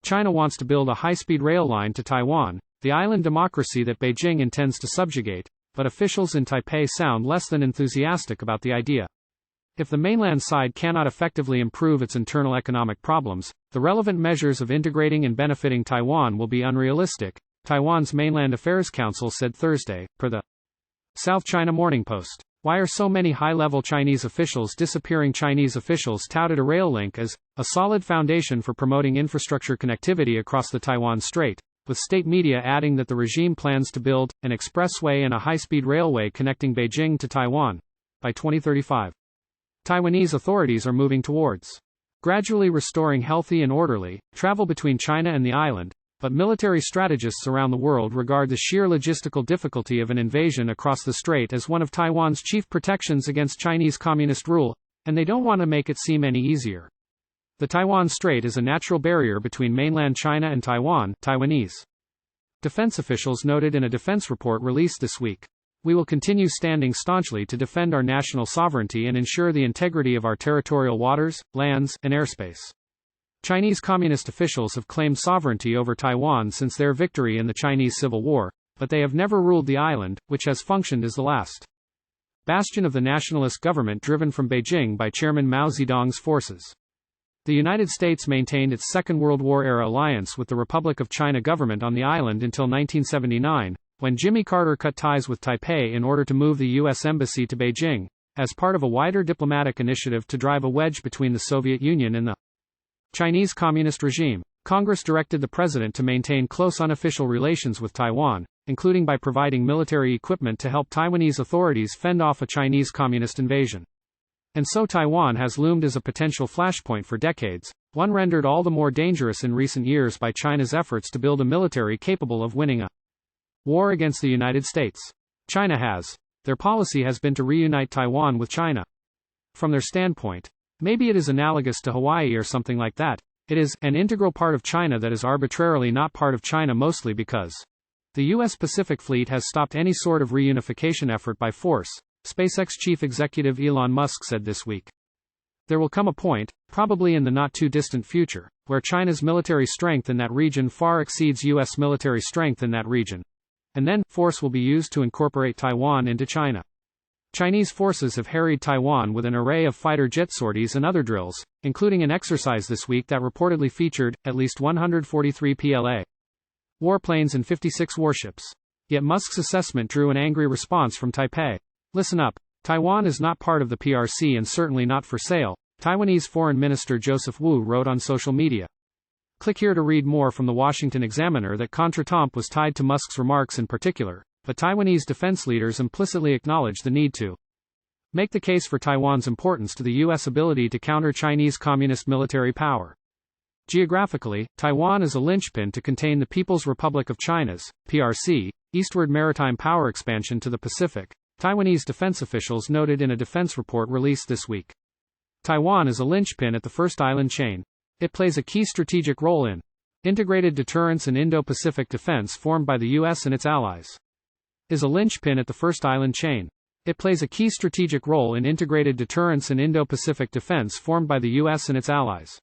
China wants to build a high-speed rail line to Taiwan, the island democracy that Beijing intends to subjugate, but officials in Taipei sound less than enthusiastic about the idea. If the mainland side cannot effectively improve its internal economic problems, the relevant measures of integrating and benefiting Taiwan will be unrealistic, Taiwan's Mainland Affairs Council said Thursday, per the South China Morning Post. Why are so many high-level Chinese officials disappearing? Chinese officials touted a rail link as a solid foundation for promoting infrastructure connectivity across the Taiwan Strait, with state media adding that the regime plans to build an expressway and a high-speed railway connecting Beijing to Taiwan by 2035. Taiwanese authorities are moving towards gradually restoring healthy and orderly travel between China and the island, but military strategists around the world regard the sheer logistical difficulty of an invasion across the strait as one of Taiwan's chief protections against Chinese communist rule, and they don't want to make it seem any easier. The Taiwan Strait is a natural barrier between mainland China and Taiwan, Taiwanese defense officials noted in a defense report released this week. We will continue standing staunchly to defend our national sovereignty and ensure the integrity of our territorial waters, lands, and airspace. Chinese communist officials have claimed sovereignty over Taiwan since their victory in the Chinese Civil War, but they have never ruled the island, which has functioned as the last bastion of the nationalist government driven from Beijing by Chairman Mao Zedong's forces. The United States maintained its Second World War-era alliance with the Republic of China government on the island until 1979, when Jimmy Carter cut ties with Taipei in order to move the U.S. Embassy to Beijing, as part of a wider diplomatic initiative to drive a wedge between the Soviet Union and the Chinese Communist regime. Congress directed the president to maintain close unofficial relations with Taiwan, including by providing military equipment to help Taiwanese authorities fend off a Chinese communist invasion. And so Taiwan has loomed as a potential flashpoint for decades, one rendered all the more dangerous in recent years by China's efforts to build a military capable of winning a war against the United States. Their policy has been to reunite Taiwan with China. From their standpoint, maybe it is analogous to Hawaii or something like that. It is an integral part of China that is arbitrarily not part of China, mostly because the U.S. Pacific Fleet has stopped any sort of reunification effort by force, SpaceX chief executive Elon Musk said this week. There will come a point, probably in the not-too-distant future, where China's military strength in that region far exceeds U.S. military strength in that region. And then, force will be used to incorporate Taiwan into China. Chinese forces have harried Taiwan with an array of fighter jet sorties and other drills, including an exercise this week that reportedly featured at least 143 PLA warplanes and 56 warships. Yet Musk's assessment drew an angry response from Taipei. Listen up, Taiwan is not part of the PRC and certainly not for sale, Taiwanese Foreign Minister Joseph Wu wrote on social media. Click here to read more from the Washington Examiner that contretemps was tied to Musk's remarks in particular, but Taiwanese defense leaders implicitly acknowledge the need to make the case for Taiwan's importance to the U.S. ability to counter Chinese communist military power. Geographically, Taiwan is a linchpin to contain the People's Republic of China's, PRC, eastward maritime power expansion to the Pacific, Taiwanese defense officials noted in a defense report released this week. Taiwan is a linchpin at the first island chain. It plays a key strategic role in integrated deterrence and Indo-Pacific defense formed by the U.S. and its allies. Is a linchpin at the first island chain. It plays a key strategic role in integrated deterrence and Indo-Pacific defense formed by the U.S. and its allies.